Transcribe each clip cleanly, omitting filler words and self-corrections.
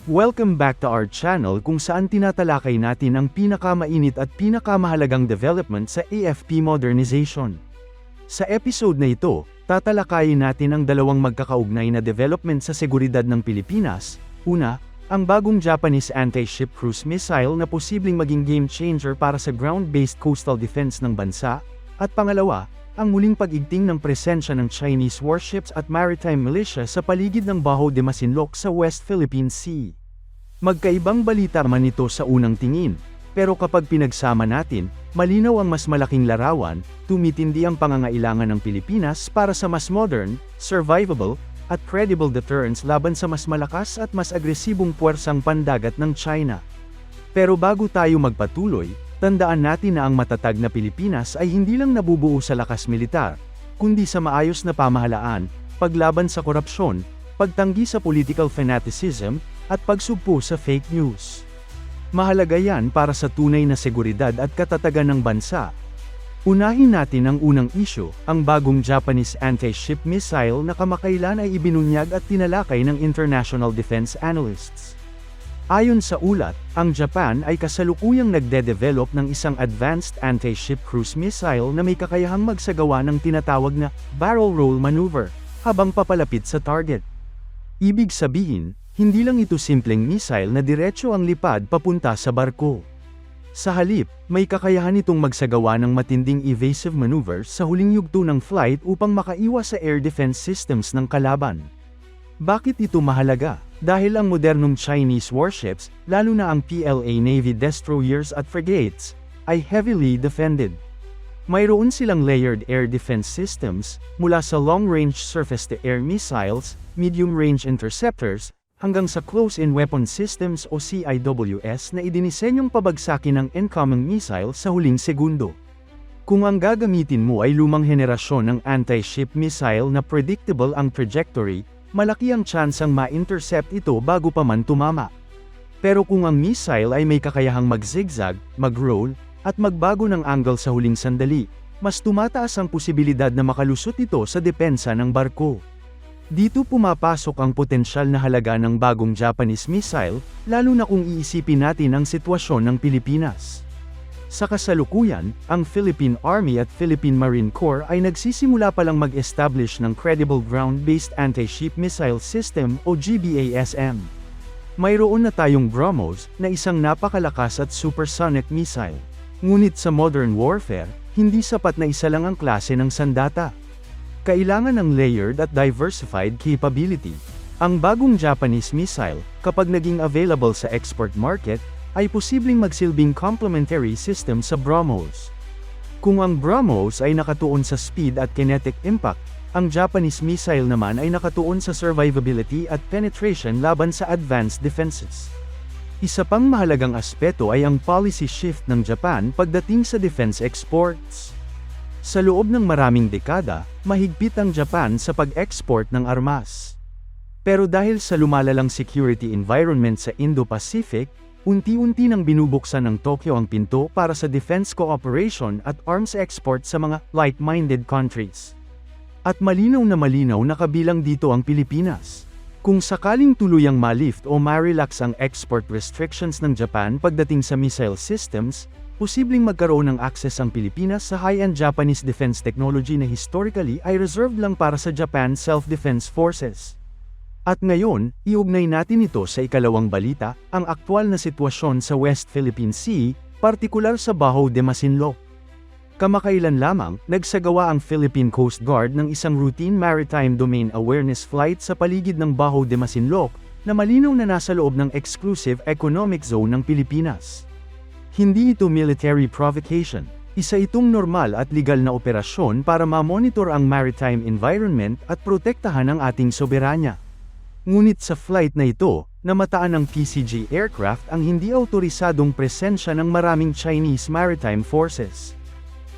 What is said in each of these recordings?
Welcome back to our channel kung saan tinatalakay natin ang pinakamainit at pinakamahalagang development sa AFP modernization. Sa episode na ito, tatalakayin natin ang dalawang magkakaugnay na development sa seguridad ng Pilipinas. Una, ang bagong Japanese anti-ship cruise missile na posibleng maging game changer para sa ground-based coastal defense ng bansa. At pangalawa, ang muling pag-igting ng presensya ng Chinese warships at maritime militia sa paligid ng Bajo de Masinloc sa West Philippine Sea. Magkaibang balita man ito sa unang tingin, pero kapag pinagsama natin, malinaw ang mas malaking larawan, tumitindi ang pangangailangan ng Pilipinas para sa mas modern, survivable, at credible deterrence laban sa mas malakas at mas agresibong puwersang pandagat ng China. Pero bago tayo magpatuloy, tandaan natin na ang matatag na Pilipinas ay hindi lang nabubuo sa lakas militar, kundi sa maayos na pamahalaan, paglaban sa korupsyon, pagtanggi sa political fanaticism, at pagsugpo sa fake news. Mahalaga yan para sa tunay na seguridad at katatagan ng bansa. Unahin natin ang unang issue, ang bagong Japanese anti-ship missile na kamakailan ay ibinunyag at tinalakay ng international defense analysts. Ayon sa ulat, ang Japan ay kasalukuyang nagde-develop ng isang advanced anti-ship cruise missile na may kakayahang magsagawa ng tinatawag na barrel roll maneuver habang papalapit sa target. Ibig sabihin, hindi lang ito simpleng missile na diretso ang lipad papunta sa barko. Sa halip, may kakayahan itong magsagawa ng matinding evasive maneuvers sa huling yugto ng flight upang makaiwas sa air defense systems ng kalaban. Bakit ito mahalaga? Dahil ang modernong Chinese warships, lalo na ang PLA Navy destroyers at frigates, ay heavily defended. Mayroon silang layered air defense systems, mula sa long-range surface-to-air missiles, medium-range interceptors, hanggang sa close-in weapon systems o CIWS na idinisenyong pabagsakin ng incoming missile sa huling segundo. Kung ang gagamitin mo ay lumang henerasyon ng anti-ship missile na predictable ang trajectory, malaki ang tsansang ma-intercept ito bago pa man tumama. Pero kung ang missile ay may kakayahang mag-zigzag, mag-roll, at magbago ng angle sa huling sandali, mas tumataas ang posibilidad na makalusot ito sa depensa ng barko. Dito pumapasok ang potensyal na halaga ng bagong Japanese missile, lalo na kung iisipin natin ang sitwasyon ng Pilipinas. Sa kasalukuyan, ang Philippine Army at Philippine Marine Corps ay nagsisimula palang mag-establish ng credible ground-based anti-ship missile system o GBASM. Mayroon na tayong BrahMos, na isang napakalakas at supersonic missile. Ngunit sa modern warfare, hindi sapat na isa lang ang klase ng sandata. Kailangan ng layered at diversified capability. Ang bagong Japanese missile, kapag naging available sa export market, ay posibleng magsilbing complementary system sa BrahMos. Kung ang BrahMos ay nakatuon sa speed at kinetic impact, ang Japanese missile naman ay nakatuon sa survivability at penetration laban sa advanced defenses. Isa pang mahalagang aspeto ay ang policy shift ng Japan pagdating sa defense exports. Sa loob ng maraming dekada, mahigpit ang Japan sa pag-export ng armas. Pero dahil sa lumalalang security environment sa Indo-Pacific, unti-unti nang binubuksan ng Tokyo ang pinto para sa defense cooperation at arms export sa mga like-minded countries. At malinaw na kabilang dito ang Pilipinas. Kung sakaling tuluyang ma-lift o ma-relax ang export restrictions ng Japan pagdating sa missile systems, posibleng magkaroon ng access ang Pilipinas sa high-end Japanese defense technology na historically ay reserved lang para sa Japan Self-Defense Forces. At ngayon, iugnay natin ito sa ikalawang balita, ang aktwal na sitwasyon sa West Philippine Sea, partikular sa Bajo de Masinloc. Kamakailan lamang, nagsagawa ang Philippine Coast Guard ng isang routine maritime domain awareness flight sa paligid ng Bajo de Masinloc, na malinaw na nasa loob ng exclusive economic zone ng Pilipinas. Hindi ito military provocation. Isa itong normal at legal na operasyon para ma-monitor ang maritime environment at protektahan ang ating soberanya. Ngunit sa flight na ito, namataan ng PCG aircraft ang hindi autorisadong presensya ng maraming Chinese maritime forces.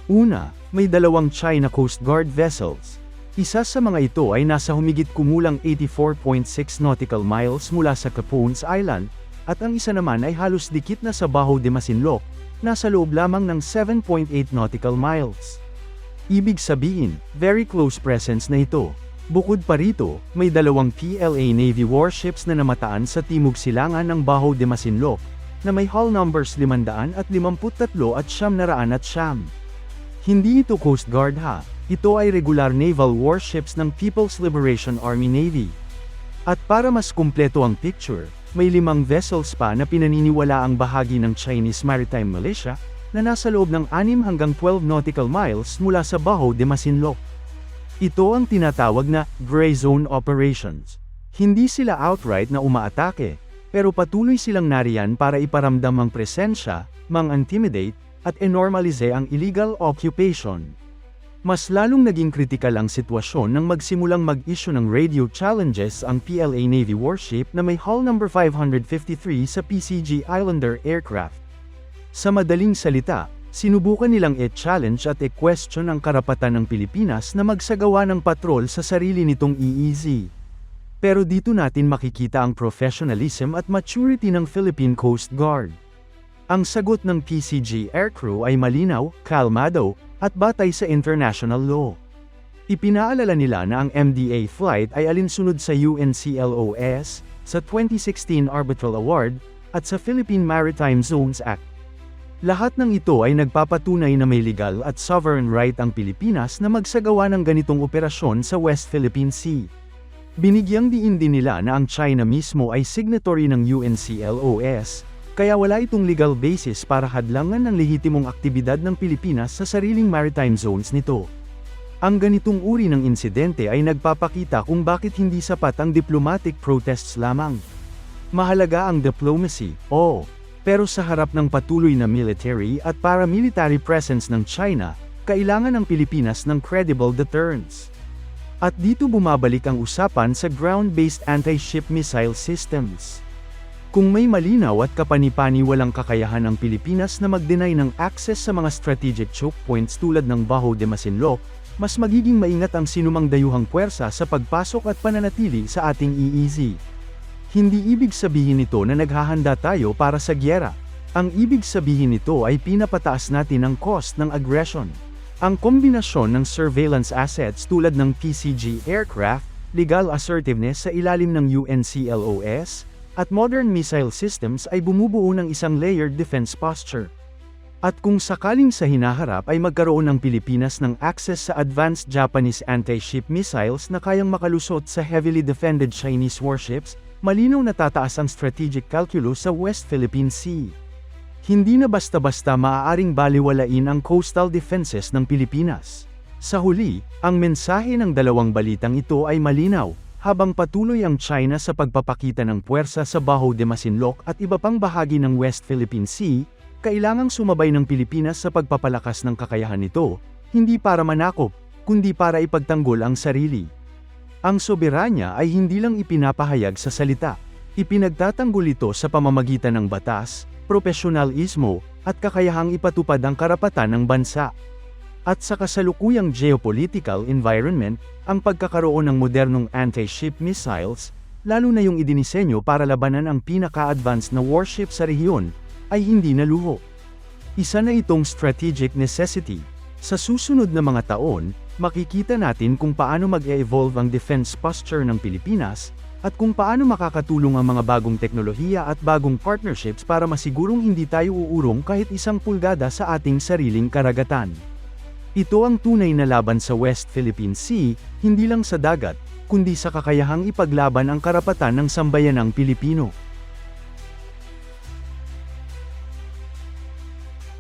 Una, may dalawang China Coast Guard vessels. Isa sa mga ito ay nasa humigit kumulang 84.6 nautical miles mula sa Capones Island, at ang isa naman ay halos dikit na sa Bajo de Masinloc, nasa loob lamang ng 7.8 nautical miles. Ibig sabihin, very close presence na ito. Bukod pa rito, may dalawang PLA Navy warships na namataan sa timog silangan ng Bajo de Masinloc, na may hull numbers 553 at 900. Hindi ito Coast Guard ha, ito ay regular naval warships ng People's Liberation Army Navy. At para mas kumpleto ang picture, may 5 vessels pa na pinaniniwala ang bahagi ng Chinese Maritime Militia, na nasa loob ng 6 hanggang 12 nautical miles mula sa Bajo de Masinloc. Ito ang tinatawag na gray zone operations. Hindi sila outright na umaatake, pero patuloy silang nariyan para iparamdam ang presensya, mang-intimidate, at enormalize ang illegal occupation. Mas lalong naging kritikal ang sitwasyon nang magsimulang mag-issue ng radio challenges ang PLA Navy warship na may hull number 553 sa PCG Islander aircraft. Sa madaling salita, sinubukan nilang i-challenge at i-question ang karapatan ng Pilipinas na magsagawa ng patrol sa sarili nitong EEZ. Pero dito natin makikita ang professionalism at maturity ng Philippine Coast Guard. Ang sagot ng PCG aircrew ay malinaw, kalmado, at batay sa international law. Ipinaalala nila na ang MDA flight ay alinsunod sa UNCLOS, sa 2016 Arbitral Award, at sa Philippine Maritime Zones Act. Lahat ng ito ay nagpapatunay na may legal at sovereign right ang Pilipinas na magsagawa ng ganitong operasyon sa West Philippine Sea. Binigyang diin din nila na ang China mismo ay signatory ng UNCLOS, kaya wala itong legal basis para hadlangan ang lehitimong aktibidad ng Pilipinas sa sariling maritime zones nito. Ang ganitong uri ng insidente ay nagpapakita kung bakit hindi sapat ang diplomatic protests lamang. Mahalaga ang diplomacy, oo. Pero sa harap ng patuloy na military at paramilitary presence ng China, kailangan ng Pilipinas ng credible deterrence. At dito bumabalik ang usapan sa ground-based anti-ship missile systems. Kung may malinaw at kapani-paniwalang kakayahan ang Pilipinas na mag-deny ng access sa mga strategic choke points tulad ng Bajo de Masinloc, mas magiging maingat ang sinumang dayuhang puwersa sa pagpasok at pananatili sa ating EEZ. Hindi ibig sabihin nito na naghahanda tayo para sa gyera. Ang ibig sabihin nito ay pinapataas natin ang cost ng aggression. Ang kombinasyon ng surveillance assets tulad ng PCG aircraft, legal assertiveness sa ilalim ng UNCLOS, at modern missile systems ay bumubuo ng isang layered defense posture. At kung sakaling sa hinaharap ay magkaroon ng Pilipinas ng access sa advanced Japanese anti-ship missiles na kayang makalusot sa heavily defended Chinese warships, malinaw na tataas ang strategic calculus sa West Philippine Sea. Hindi na basta-basta maaaring baliwalain ang coastal defenses ng Pilipinas. Sa huli, ang mensahe ng dalawang balitang ito ay malinaw, habang patuloy ang China sa pagpapakita ng puwersa sa Bajo de Masinloc at iba pang bahagi ng West Philippine Sea, kailangang sumabay ng Pilipinas sa pagpapalakas ng kakayahan nito, hindi para manakop, kundi para ipagtanggol ang sarili. Ang soberanya ay hindi lang ipinapahayag sa salita, ipinagtatanggol ito sa pamamagitan ng batas, profesionalismo, at kakayahang ipatupad ang karapatan ng bansa. At sa kasalukuyang geopolitical environment, ang pagkakaroon ng modernong anti-ship missiles, lalo na yung idinisenyo para labanan ang pinaka-advanced na warship sa rehiyon, ay hindi na luho. Isa na itong strategic necessity. Sa susunod na mga taon, makikita natin kung paano mag-e-evolve ang defense posture ng Pilipinas, at kung paano makakatulong ang mga bagong teknolohiya at bagong partnerships para masigurong hindi tayo uurong kahit 1 pulgada sa ating sariling karagatan. Ito ang tunay na laban sa West Philippine Sea, hindi lang sa dagat, kundi sa kakayahang ipaglaban ang karapatan ng sambayanang Pilipino.